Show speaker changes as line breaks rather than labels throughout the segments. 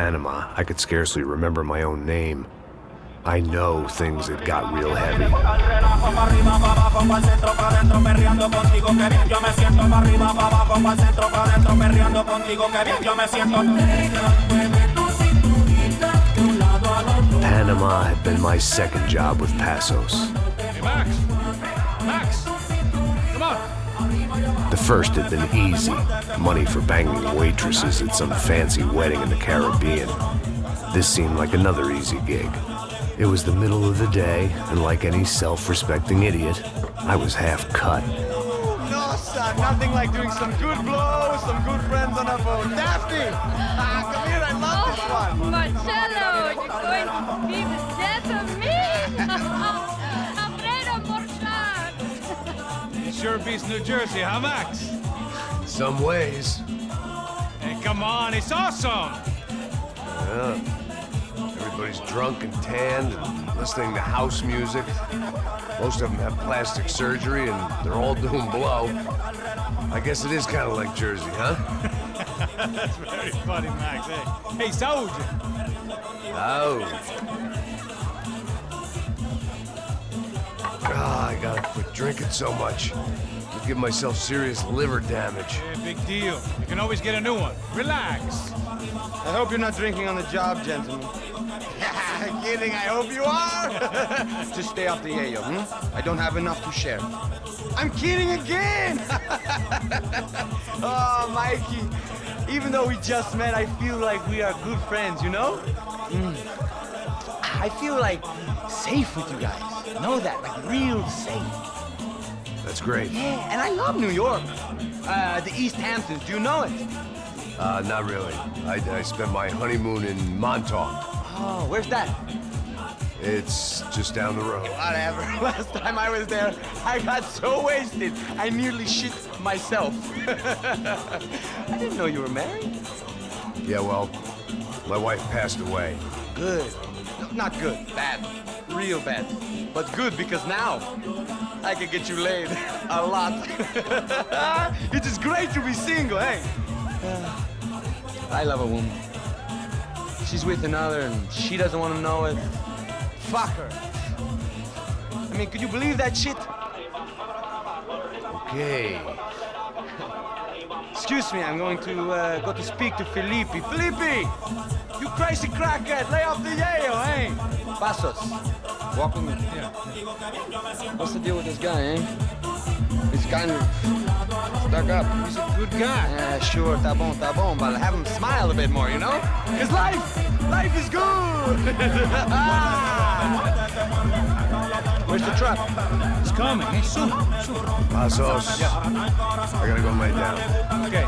Panama, I could scarcely remember my own name. I know things had got real heavy. Panama had been my second job with Passos.
Hey, Max! Max! Come on!
The first had been easy. Money for banging waitresses at some fancy wedding in the Caribbean. This seemed like another easy gig. It was the middle of the day, and like any self-respecting idiot, I was half cut.
No, son, nothing like doing some good blows, some good friends on a boat. Daphne! Come here, I love this one.
Marcello, you're going to be the death of me? Alfredo Morchan!
It sure beats New Jersey, huh, Max?
Some ways.
Hey, come on, it's awesome!
Yeah. Everybody's drunk and tanned and listening to house music. Most of them have plastic surgery and they're all doing blow. I guess it is kind of like Jersey, huh?
That's very funny, Max. Hey, Saúde!
I gotta quit drinking so much. I'll give myself serious liver damage.
Yeah, big deal. You can always get a new one. Relax.
I hope you're not drinking on the job, gentlemen. Kidding, I hope you are. Just stay off the yayo, I don't have enough to share. I'm kidding again! Oh, Mikey, even though we just met, I feel like we are good friends, you know? I feel like safe with you guys. Know that, like real safe.
That's great.
Yeah, and I love New York. The East Hamptons, do you know it?
Not really. I spent my honeymoon in Montauk.
Oh, where's that?
It's just down the road.
Whatever. Last time I was there, I got so wasted, I nearly shit myself. I didn't know you were married.
Yeah, well, my wife passed away.
Good. No, not good. Bad. Real bad. But good because now I can get you laid a lot. It is great to be single, hey? I love a woman. She's with another and she doesn't want to know it. Fuck her. I mean, could you believe that shit?
Okay.
Excuse me, I'm going to go to speak to Felipe. Felipe! You crazy crackhead, lay off the yayo, hey? Passos, walk with me.
Yeah.
What's the deal with this guy, eh? He's kind of stuck up.
He's a good guy.
Yeah, sure, tá bom, but have him smile a bit more, you know? Because life is good! Where's the truck?
It's coming. Hey, soon.
Passos.
Yeah.
I gotta go lay down.
Okay.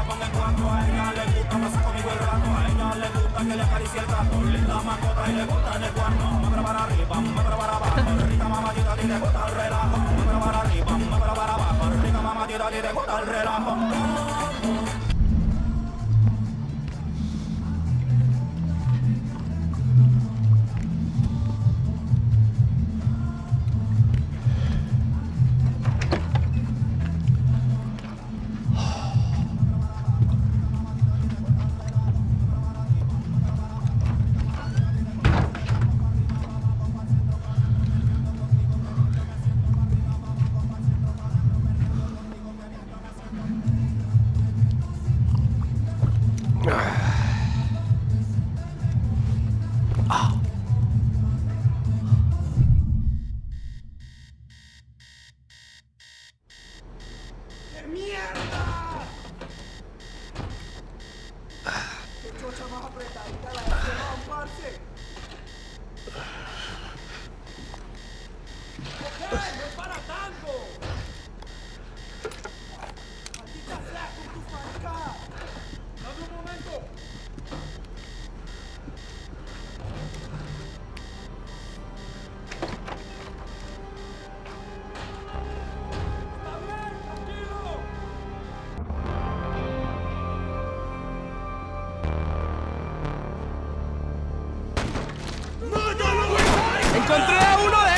¡Encontré a uno de...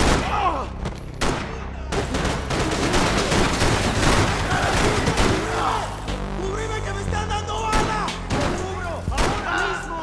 ¡Cubrime que me están dando bala! ¡Cubro! ¡Ahora mismo!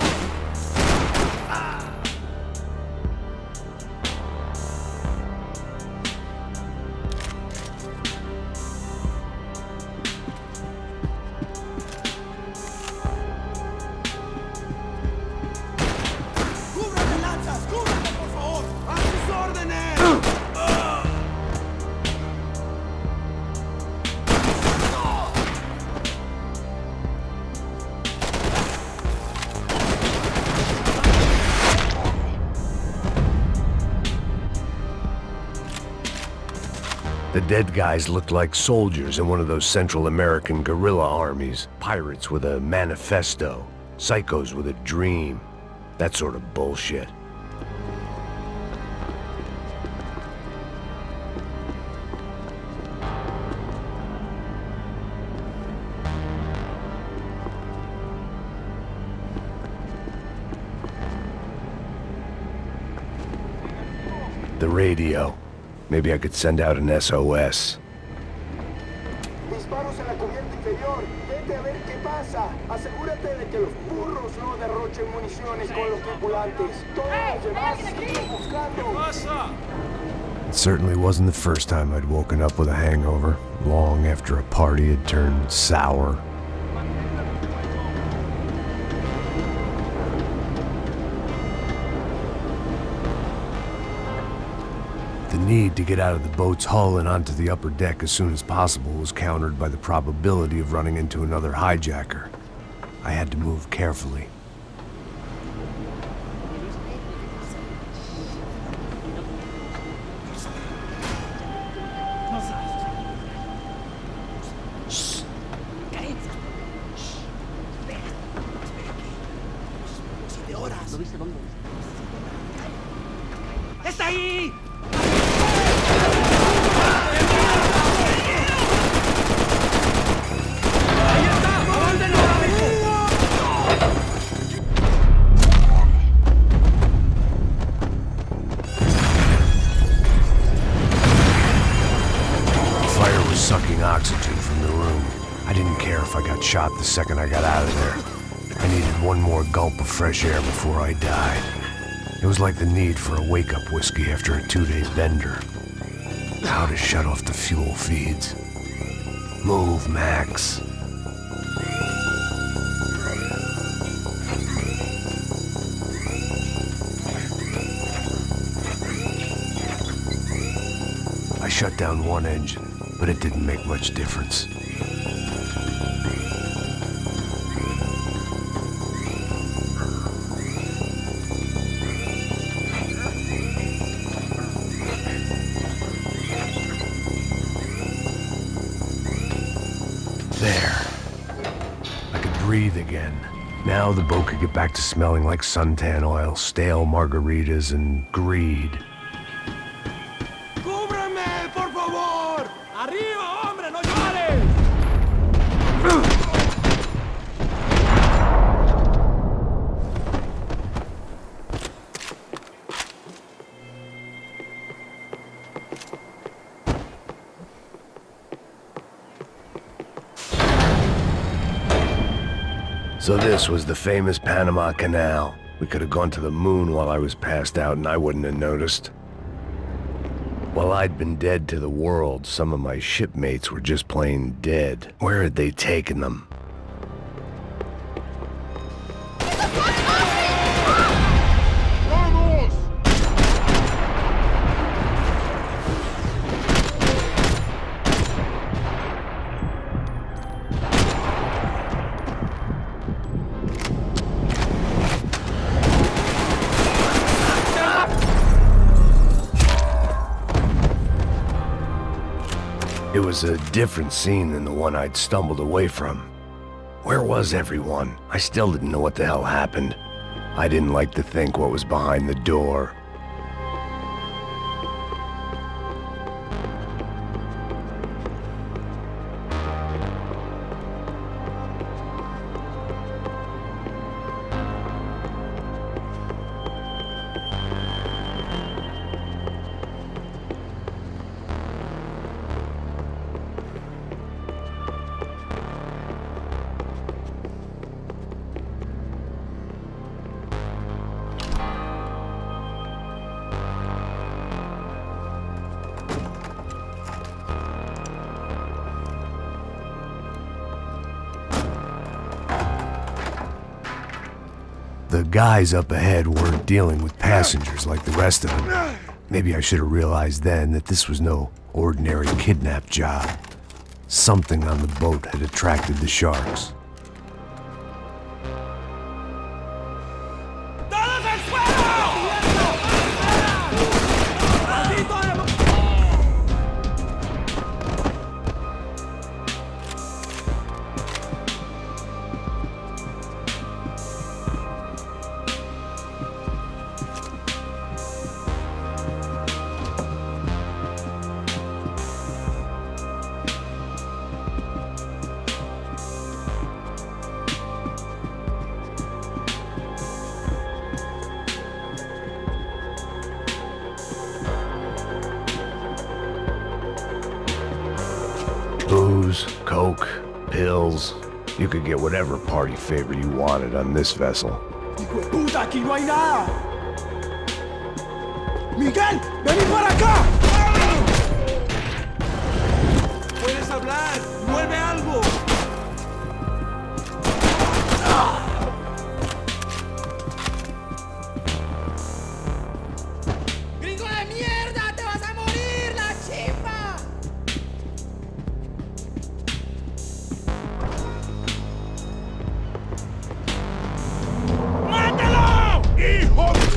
The dead guys looked like soldiers in one of those Central American guerrilla armies. Pirates with a manifesto. Psychos with a dream. That sort of bullshit. The radio. Maybe I could send out an SOS.
Disparos en la cubierta inferior. Vete a ver qué pasa. Asegúrate de que los burros no derrochen municiones con los tripulantes. Todos los demás siguen buscando.
It certainly wasn't the first time I'd woken up with a hangover, long after a party had turned sour. The need to get out of the boat's hull and onto the upper deck as soon as possible was countered by the probability of running into another hijacker. I had to move carefully.
¡Está ahí!
Sucking oxygen from the room. I didn't care if I got shot the second I got out of there. I needed one more gulp of fresh air before I died. It was like the need for a wake-up whiskey after a 2-day bender. How to shut off the fuel feeds. Move, Max. I shut down one engine, but it didn't make much difference. There. I could breathe again. Now the boat could get back to smelling like suntan oil, stale margaritas, and greed. So this was the famous Panama Canal. We could have gone to the moon while I was passed out and I wouldn't have noticed. While I'd been dead to the world, some of my shipmates were just plain dead. Where had they taken them? It was a different scene than the one I'd stumbled away from. Where was everyone? I still didn't know what the hell happened. I didn't like to think what was behind the door. The guys up ahead weren't dealing with passengers like the rest of them. Maybe I should have realized then that this was no ordinary kidnap job. Something on the boat had attracted the sharks. coke, pills. You could get whatever party favor you wanted on this vessel.
¡Hijo de puta, aquí no hay nada! ¡Miguel, vení para acá! ¡Puedes hablar! ¡Mueve algo! ¡Gringo de mierda! ¡Te vas a morir, la chimba! ¡Mátalo! ¡Hijo de...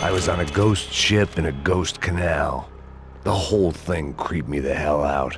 I was on a ghost ship in a ghost canal. The whole thing creeped me the hell out.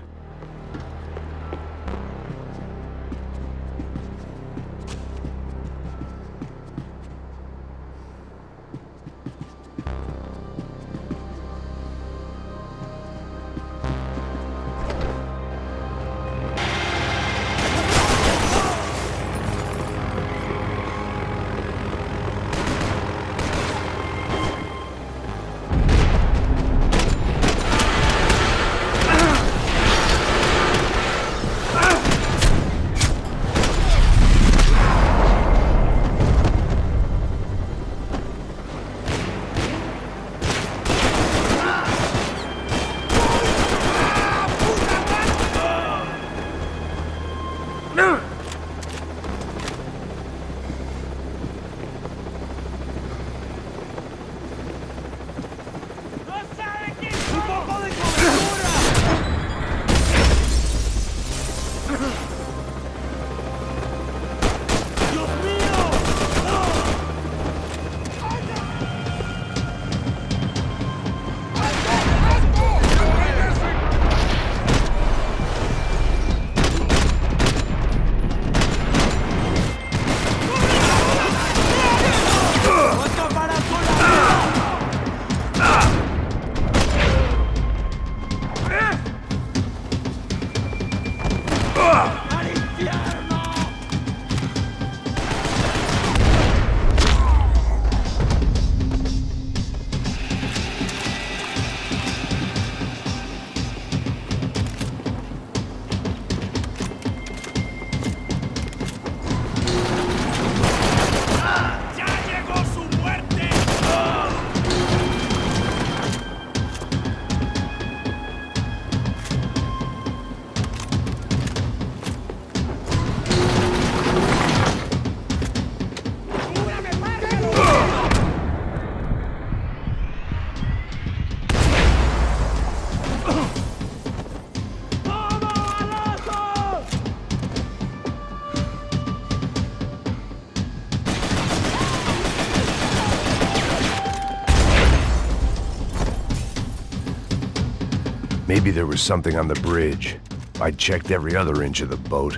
Maybe there was something on the bridge. I checked every other inch of the boat.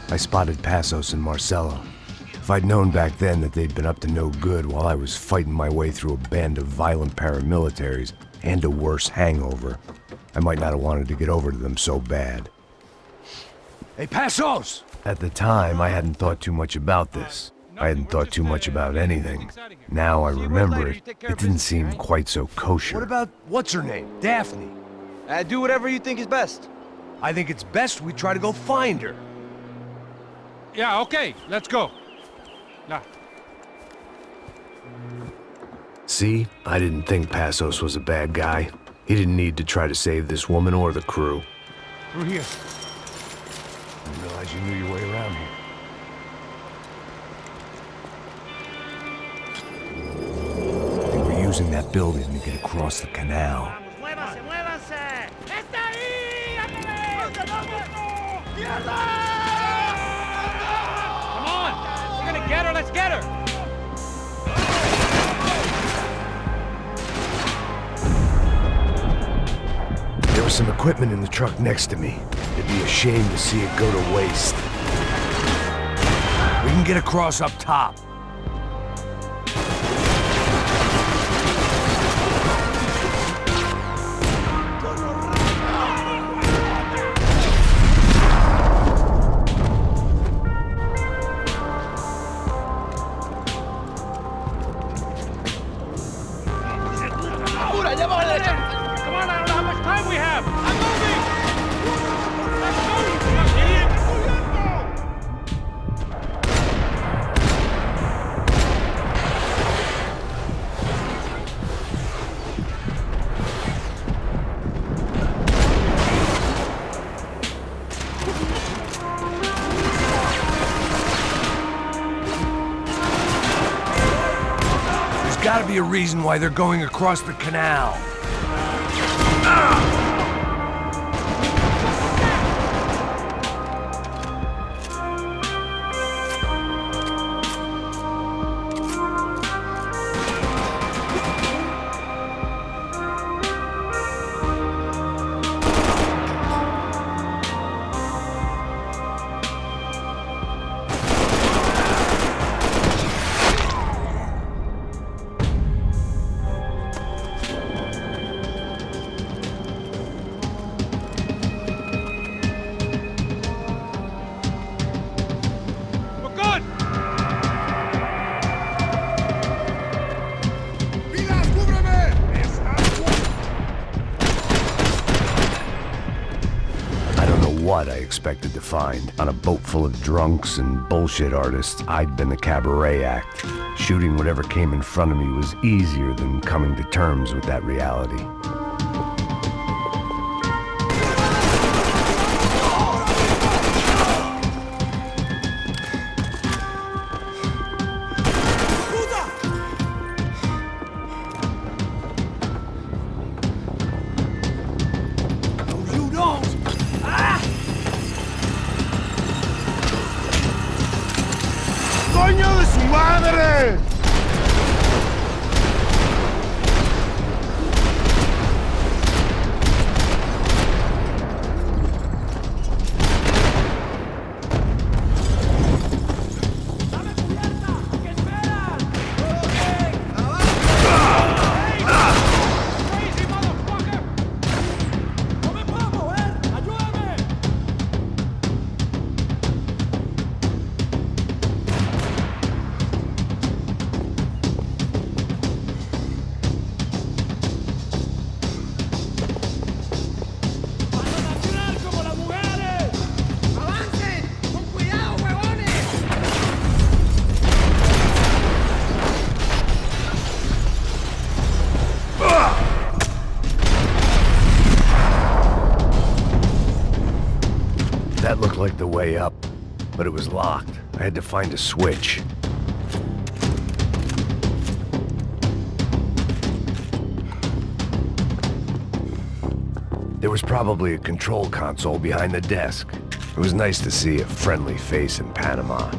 I spotted Passos and Marcelo. If I'd known back then that they'd been up to no good while I was fighting my way through a band of violent paramilitaries and a worse hangover, I might not have wanted to get over to them so bad.
Hey, Passos!
At the time, I hadn't thought too much about this. I hadn't thought too much about anything. Now I remember it, it didn't seem quite so kosher.
What about, what's her name? Daphne.
Do whatever you think is best.
I think it's best we try to go find her.
Yeah, okay, let's go. Nah.
See? I didn't think Passos was a bad guy. He didn't need to try to save this woman or the crew.
Through here.
Didn't realize you knew your way around here.
They were using that building to get across the canal.
¡Muévanse, muévanse! ¡Está ahí! Come on! We're gonna get her, let's get her!
There was some equipment in the truck next to me. It'd be a shame to see it go to waste.
We can get across up top.
Come on, I don't know how much time we have! I'm moving! Let's move! Idiot!
There's gotta be a reason why they're going across the canal.
We're good!
I don't know what I expected to find. On a boat full of drunks and bullshit artists, I'd been the cabaret act. Shooting whatever came in front of me was easier than coming to terms with that reality.
You don't!
¡Coño de su madre! Crazy motherfucker! ¡No me puedo mover! ¡Ayúdame! ¡Van a natural como las mujeres!
¡Avancen! ¡Con cuidado, huevones!
That looked like the way up, but it was locked. I had to find a switch. There was probably a control console behind the desk. It was nice to see a friendly face in Panama.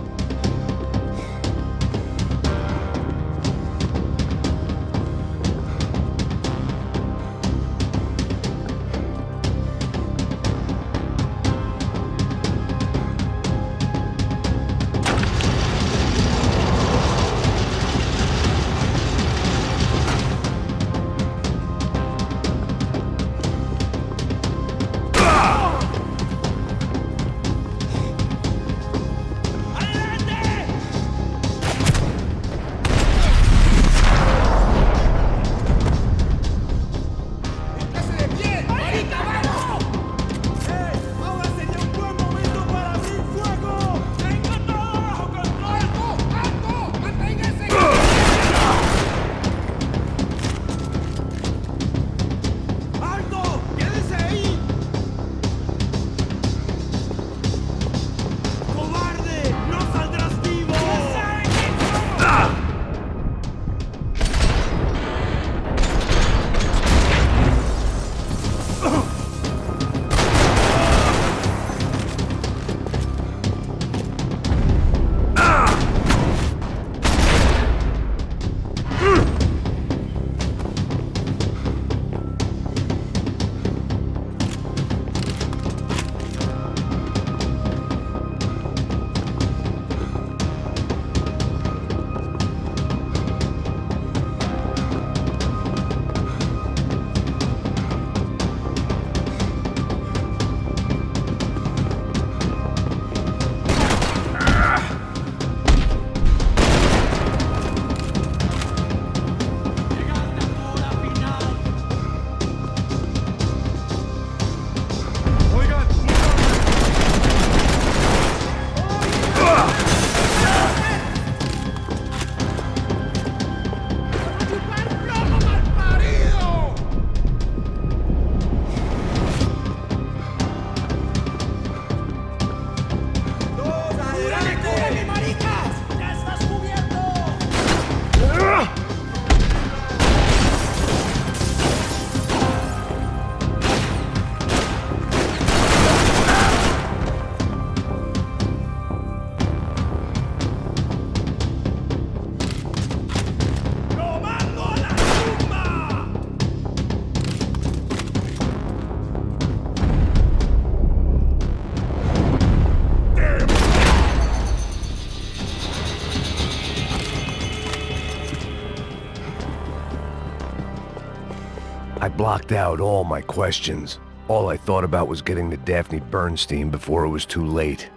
I blocked out all my questions. All I thought about was getting to Daphne Bernstein before it was too late.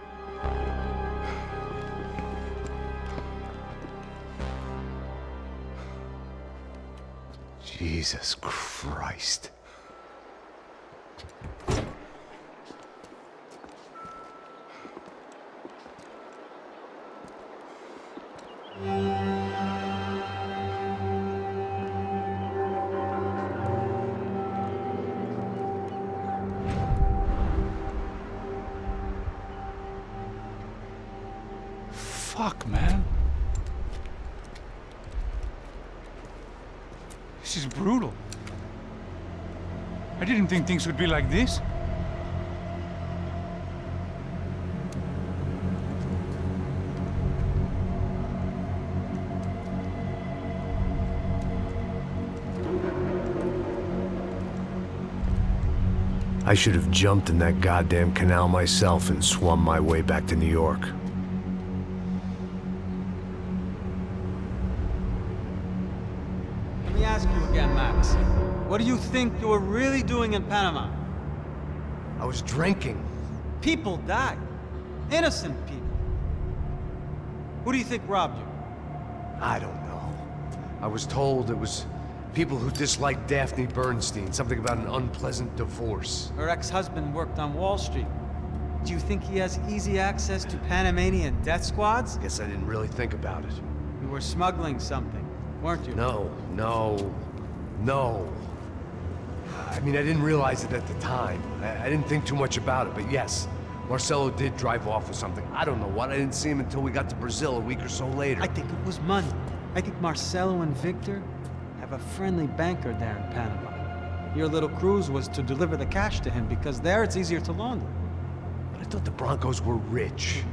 Jesus Christ.
Fuck, man. This is brutal. I didn't think things would be like this.
I should have jumped in that goddamn canal myself and swum my way back to New York.
Let me ask you again, Max. What do you think you were really doing in Panama?
I was drinking.
People died. Innocent people. Who do you think robbed you?
I don't know. I was told it was people who disliked Daphne Bernstein, something about an unpleasant divorce.
Her ex-husband worked on Wall Street. Do you think he has easy access to Panamanian death squads?
Guess I didn't really think about it.
You were smuggling something, weren't you?
No. I mean, I didn't realize it at the time. I didn't think too much about it, but yes, Marcelo did drive off with something. I don't know what. I didn't see him until we got to Brazil a week or so later.
I think it was money. I think Marcelo and Victor have a friendly banker there in Panama. Your little cruise was to deliver the cash to him because there it's easier to launder.
But I thought the Broncos were rich.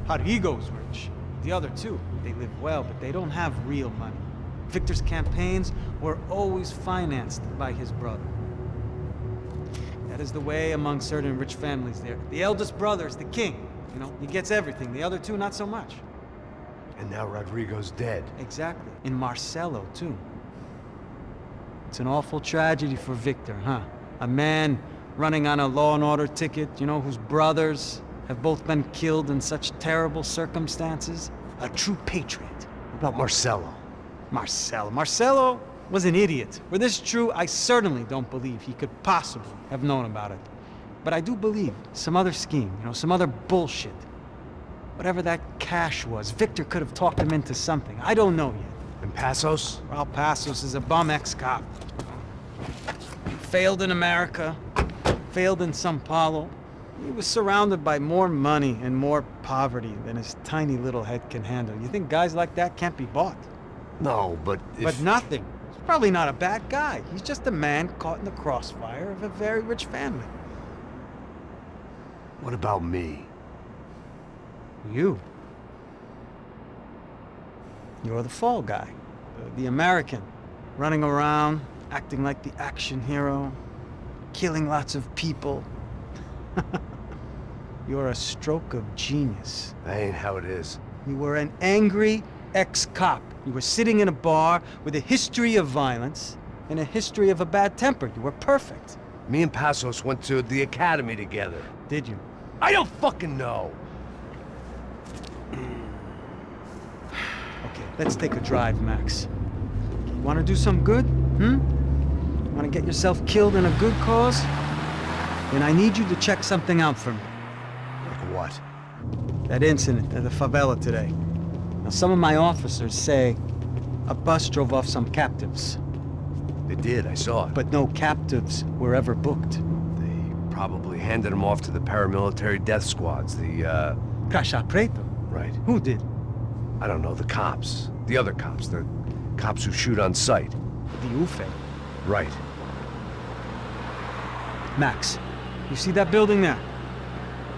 Rodrigo's rich. The other two, they live well, but they don't have real money. Victor's campaigns were always financed by his brother. That is the way among certain rich families there. The eldest brother is the king. You know, he gets everything. The other two, not so much.
And now Rodrigo's dead.
Exactly. And Marcelo, too. It's an awful tragedy for Victor, huh? A man running on a law and order ticket, you know, whose brothers have both been killed in such terrible circumstances. A true patriot.
What about Marcelo?
Marcelo was an idiot. Were this true, I certainly don't believe he could possibly have known about it. But I do believe some other scheme, you know, some other bullshit. Whatever that cash was, Victor could have talked him into something. I don't know yet.
And Passos?
Well, Passos is a bum ex-cop. Failed in America, failed in Sao Paulo. He was surrounded by more money and more poverty than his tiny little head can handle. You think guys like that can't be bought?
No, but if...
But nothing. He's probably not a bad guy. He's just a man caught in the crossfire of a very rich family.
What about me?
You. You're the fall guy. The American. Running around, acting like the action hero. Killing lots of people. You're a stroke of genius.
That ain't how it is.
You were an angry ex-cop. You were sitting in a bar with a history of violence and a history of a bad temper. You were perfect.
Me and Passos went to the academy together.
Did you?
I don't fucking know!
Okay, let's take a drive, Max. You want to do some good? Want to get yourself killed in a good cause? Then I need you to check something out for me.
Like what?
That incident at the favela today. Now, some of my officers say a bus drove off some captives.
They did, I saw it.
But no captives were ever booked.
They probably handed them off to the paramilitary death squads, the,
Caixa Preto?
Right.
Who did?
I don't know, the cops. The other cops. The cops who shoot on sight.
The UFE.
Right.
Max, you see that building there?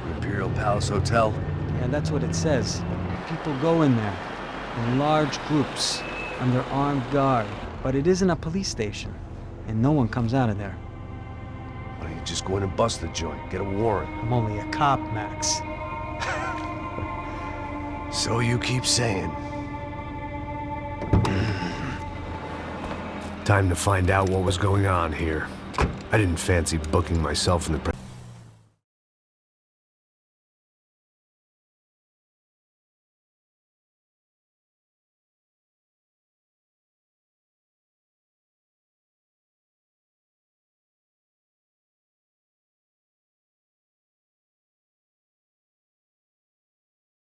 The Imperial Palace Hotel?
Yeah, that's what it says. People go in there in large groups under armed guard. But it isn't a police station, and no one comes out of there.
Why don't you just go in and bust the joint? Get a warrant.
I'm only a cop, Max.
So you keep saying. Time to find out what was going on here. I didn't fancy booking myself in the